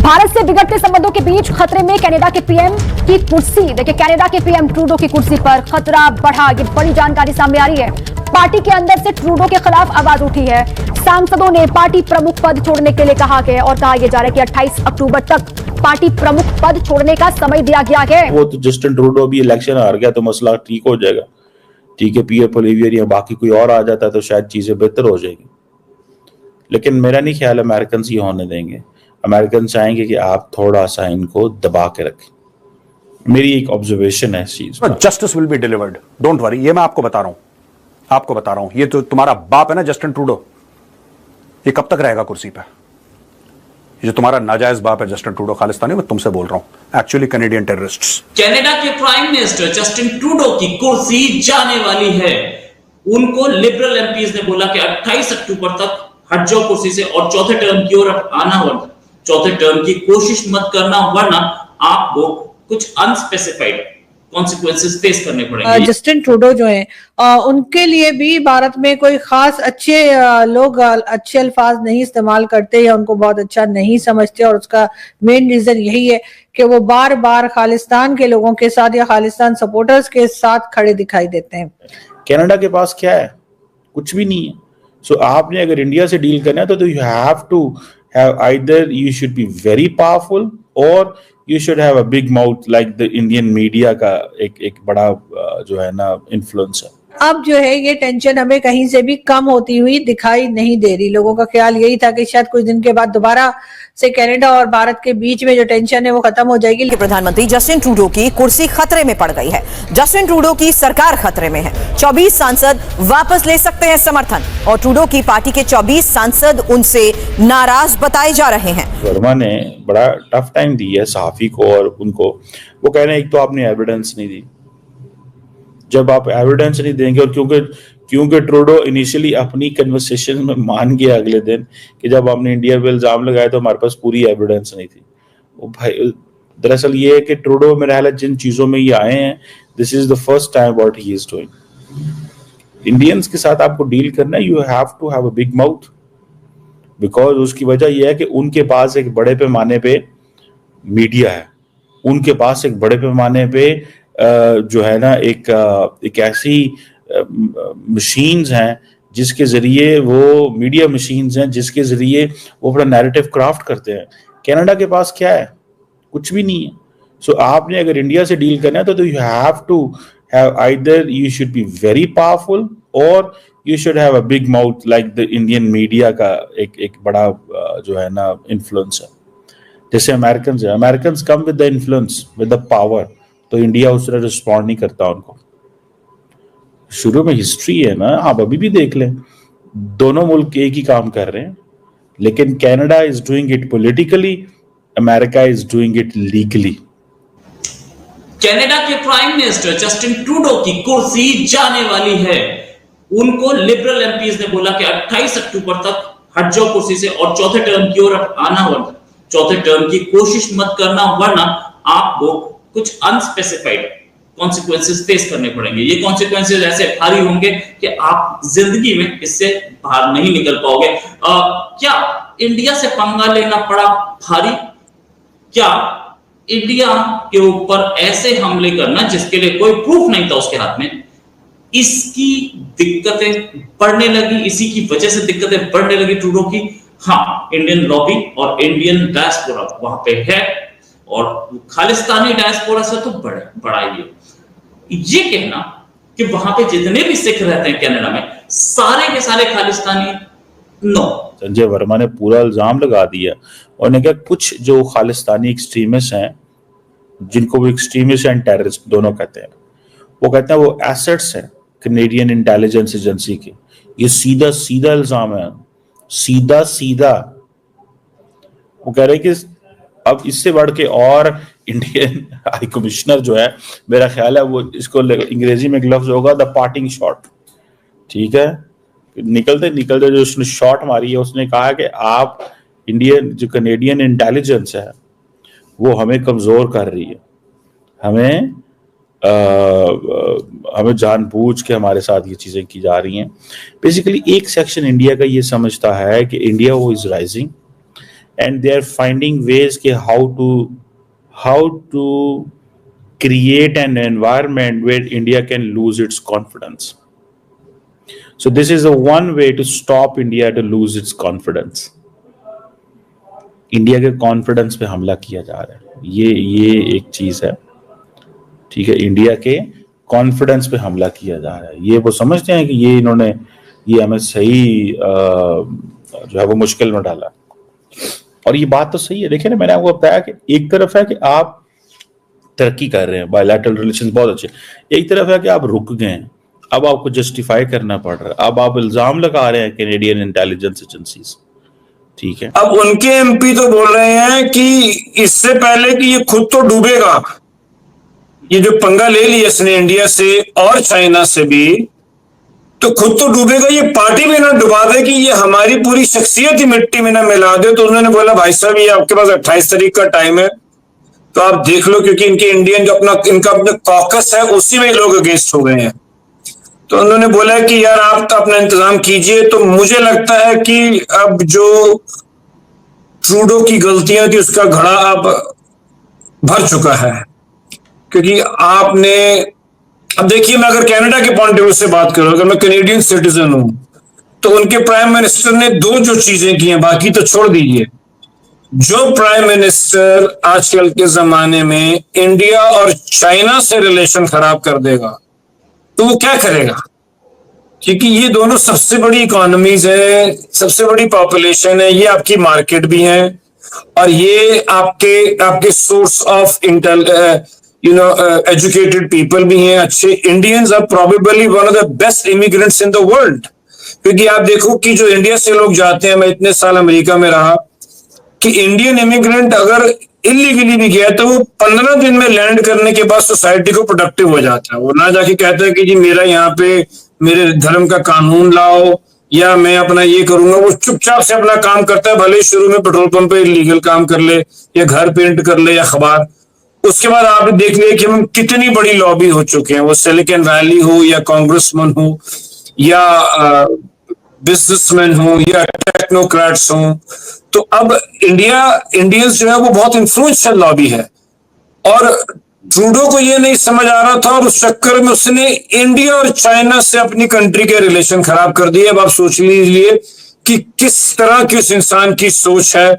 भारत से बिगड़ते संबंधों के बीच खतरे में कनाडा के पीएम की कुर्सी। देखिए, कनाडा के पीएम ट्रूडो की कुर्सी पर खतरा बढ़ा। ये बड़ी जानकारी सामने आ रही है। पार्टी के अंदर से ट्रूडो के खिलाफ आवाज उठी है। सांसदों ने पार्टी प्रमुख पद छोड़ने के लिए कहा गया और कहा यह जा रहा है कि 28 अक्टूबर तक पार्टी प्रमुख पद छोड़ने का समय दिया गया है। वो तो जस्टिन ट्रूडो भी इलेक्शन हार गया तो मसला ठीक हो जाएगा। ठीक है, पीयर पोलिवियर या बाकी कोई और आ जाता तो शायद चीजें बेहतर हो जाएगी, लेकिन मेरा नहीं ख्याल अमेरिकन ये होने देंगे। अमेरिकन चाहेंगे कि आप थोड़ा सा इनको दबा के रखें। मेरी एक ऑब्जर्वेशन है इस चीज पर। Justice will be delivered, don't worry. ये मैं आपको बता रहा हूं, ये तो तुम्हारा बाप है ना जस्टिन ट्रूडो, ये कब तक रहेगा कुर्सी पे? ये जो तुम्हारा नाजायज बाप है जस्टिन ट्रूडो खालिस्तानी, मैं तुमसे बोल रहा हूं, एक्चुअली कैनेडियन टेररिस्ट्स। कनाडा के प्राइम मिनिस्टर जस्टिन ट्रूडो की कुर्सी जाने वाली है। उनको लिबरल एमपीज ने बोला कि 28 अक्टूबर तक हट जाओ कुर्सी से और चौथे टर्म की ओर आना, वरना चौथे टर्म की कोशिश मत करना, वरना आपको कुछ अनस्पेसिफाइड कॉन्सिक्वेंसेस फेस करने पड़ेंगे। जस्टिन ट्रूडो जो है उनके लिए भी भारत में कोई खास अच्छे लोग अच्छे अल्फाज नहीं इस्तेमाल करते या उनको बहुत अच्छा नहीं समझते, और उसका मेन रीजन यही है कि वो बार बार खालिस्तान के लोगों के साथ या खालिस्तान सपोर्टर्स के साथ खड़े दिखाई देते हैं। कनाडा के पास क्या है? कुछ भी नहीं है। सो आपने अगर इंडिया से डील करना है तो you have to have either you should be very powerful और you should have a big mouth, like the Indian media का एक बड़ा जो है ना इन्फ्लुएंस है। अब जो है ये टेंशन हमें कहीं से भी कम होती हुई दिखाई नहीं दे रही। लोगों का ख्याल यही था कि शायद कुछ दिन के बाद दोबारा से कनाडा और भारत के बीच में जो टेंशन है वो खत्म हो जाएगी। प्रधानमंत्री जस्टिन ट्रूडो की कुर्सी खतरे में पड़ गई है। जस्टिन ट्रूडो की सरकार खतरे में है। 24 सांसद वापस ले सकते हैं समर्थन, और ट्रूडो की पार्टी के 24 सांसद उनसे नाराज बताए जा रहे हैं। वर्मा ने बड़ा टफ टाइम दी है सहाफी को और उनको। वो कह रहे हैं एक तो आपने एविडेंस नहीं दी। जब आप एविडेंस नहीं देंगे, और क्योंकि ट्रूडो इनिशियली अपनी कन्वर्सेशन में मान गया अगले दिन कि जब हमने इंडिया पे इल्जाम लगाया तो हमारे पास पूरी एविडेंस नहीं थी। वो भाई दरअसल ये है कि ट्रूडो मेरे ख्याल जिन चीजों में ये आए हैं, this is the first time what he is doing. Indians के साथ आपको डील करना है, you have to have a big mouth, because उसकी वजह यह है कि उनके पास एक बड़े पैमाने पे मीडिया है, उनके पास एक बड़े पैमाने पे जो है ना एक ऐसी मशीन्स हैं जिसके जरिए वो मीडिया मशीन्स हैं जिसके जरिए वो अपना नैरेटिव क्राफ्ट करते हैं। कनाडा के पास क्या है? कुछ भी नहीं है। सो आपने अगर इंडिया से डील करना है तो you have to have either you should be very powerful और you should have a big mouth, like the Indian media का एक बड़ा जो है ना इन्फ्लुएंस है। जैसे अमेरिकन है, American come with the influence, with the power, तो इंडिया उस तरह रिस्पॉन्ड नहीं करता उनको। शुरू में हिस्ट्री है ना, आप अभी भी देख लें, दोनों मुल्क एक ही काम कर रहे हैं, लेकिन Canada is doing it politically, America is doing it legally. Canada के प्राइम मिनिस्टर जस्टिन ट्रूडो की कुर्सी जाने वाली है। उनको लिबरल एमपीज ने बोला कि 28 अक्टूबर तक हट जाओ कुर्सी से और चौथे टर्म की ओर आना, वरना चौथे टर्म की कोशिश मत करना, वरना आपको कुछ अनस्पेसिफाइड कॉन्सिक्वेंसेस फेस करने पड़ेंगे। ये कॉन्सिक्वेंसेस ऐसे भारी होंगे कि आप जिंदगी में इससे बाहर नहीं निकल पाओगे। क्या इंडिया से पंगा लेना पड़ा भारी? क्या इंडिया के ऊपर ऐसे हमले करना जिसके लिए कोई प्रूफ नहीं था उसके हाथ में, इसकी दिक्कतें बढ़ने लगी, इसी की वजह से दिक्कतें बढ़ने लगी ट्रूडो की? हाँ, इंडियन लॉबी और इंडियन डायस्पोरा वहां पे है, और खालिस्तानी डायस्पोरा से तो बड़ा ही है। ये कहना कि वहां पे जितने भी सिख रहते हैं कनाडा में सारे के सारे खालिस्तानी, नो। संजय वर्मा ने पूरा इल्जाम लगा दिया और ने कहा कुछ जो खालिस्तानी एक्सट्रीमिस्ट हैं, जिनको वो एक्सट्रीमिस्ट एंड टेररिस्ट दोनों कहते हैं, वो कहते हैं वो एसेट्स हैं कैनेडियन इंटेलिजेंस एजेंसी के। ये सीधा सीधा इल्जाम है, सीधा। वो कह रहे हैं कि अब इससे बढ़ के और इंडियन हाई कमिश्नर जो है, मेरा ख्याल है वो इसको अंग्रेजी में लफ्ज होगा द पार्टिंग शॉट। ठीक है, निकलते जो उसने शॉट मारी है, उसने कहा कि आप इंडियन जो कैनेडियन इंटेलिजेंस है वो हमें कमजोर कर रही है, हमें जानबूझ के हमारे साथ ये चीजें की जा रही हैं। बेसिकली एक सेक्शन इंडिया का ये समझता है कि इंडिया वो is rising and they are finding ways ke how to create an environment where India can lose its confidence. So this is a one way to stop India to lose its confidence. India के confidence पे हमला किया जा रहा है, ये एक चीज है, ठीक है। इंडिया के कॉन्फिडेंस पे हमला किया जा रहा है, ये वो समझते हैं कि ये हमें सही जो है वो मुश्किल में डाला। और ये बात तो सही है, देखिए ना, मैंने आपको बताया कि एक तरफ है कि आप तरक्की कर रहे हैं, बायलैटरल रिलेशंस बहुत अच्छे, एक तरफ है कि आप रुक गए हैं, अब आपको जस्टिफाई करना पड़ रहा है, अब आप इल्जाम लगा रहे हैं कैनेडियन इंटेलिजेंस एजेंसीज, ठीक है। अब उनके एमपी तो बोल रहे हैं कि इससे पहले कि ये खुद तो डूबेगा, ये जो पंगा ले लिया इसने इंडिया से और चाइना से भी, तो खुद तो डूबेगा, ये पार्टी में ना डुबा दे कि ये हमारी पूरी शख्सियत ही मिट्टी में ना मिला दे। तो उन्होंने बोला भाई साहब ये आपके पास 28 तारीख का टाइम है, तो आप देख लो, क्योंकि इनके इंडियन जो इनका अपना कॉकस है उसी में लोग अगेंस्ट हो गए हैं। तो उन्होंने बोला कि यार आप तो अपना इंतजाम कीजिए। तो मुझे लगता है कि अब जो ट्रूडो की गलतियां थी उसका घड़ा अब भर चुका है, क्योंकि आपने, अब देखिए, मैं अगर कनाडा के पॉइंट ऑफ व्यू से बात करूं, अगर मैं कैनेडियन सिटीजन हूं, तो उनके प्राइम मिनिस्टर ने 2 जो चीजें की हैं, बाकी तो छोड़ दीजिए। जो प्राइम मिनिस्टर आजकल के जमाने में इंडिया और चाइना से रिलेशन खराब कर देगा, तो वो क्या करेगा? क्योंकि ये दोनों सबसे बड़ी इकोनॉमीज है, सबसे बड़ी पॉपुलेशन है, ये आपकी मार्केट भी है, और ये आपके सोर्स ऑफ एजुकेटेड पीपल भी हैं, अच्छे Indians are probably one of the best immigrants in the world. क्योंकि आप देखो कि जो इंडिया से लोग जाते हैं, मैं इतने साल अमेरिका में रहा, कि इंडियन इमिग्रेंट अगर इलीगली भी गया तो वो 15 दिन में लैंड करने के बाद सोसाइटी को प्रोडक्टिव हो जाता है। वो ना जाके कहता है कि जी मेरा यहाँ पे मेरे धर्म का कानून लाओ या मैं अपना ये करूंगा, वो चुपचाप से अपना काम करता है, भले ही शुरू में पेट्रोल पंप पे इलीगल काम कर ले या घर पेंट कर ले या अखबार। उसके बाद आपने देख लिया कि हम कितनी बड़ी लॉबी हो चुके हैं, वो सिलिकॉन वैली हो या कांग्रेसमैन हो या बिजनेसमैन हो या टेक्नोक्रेट्स हो। तो अब इंडियंस जो है वो बहुत इन्फ्लुएंशियल लॉबी है, और ट्रूडो को ये नहीं समझ आ रहा था, और उस चक्कर में उसने इंडिया और चाइना से अपनी कंट्री के रिलेशन खराब कर दिए। अब आप सोच लीजिए कि किस तरह की उस इंसान की सोच है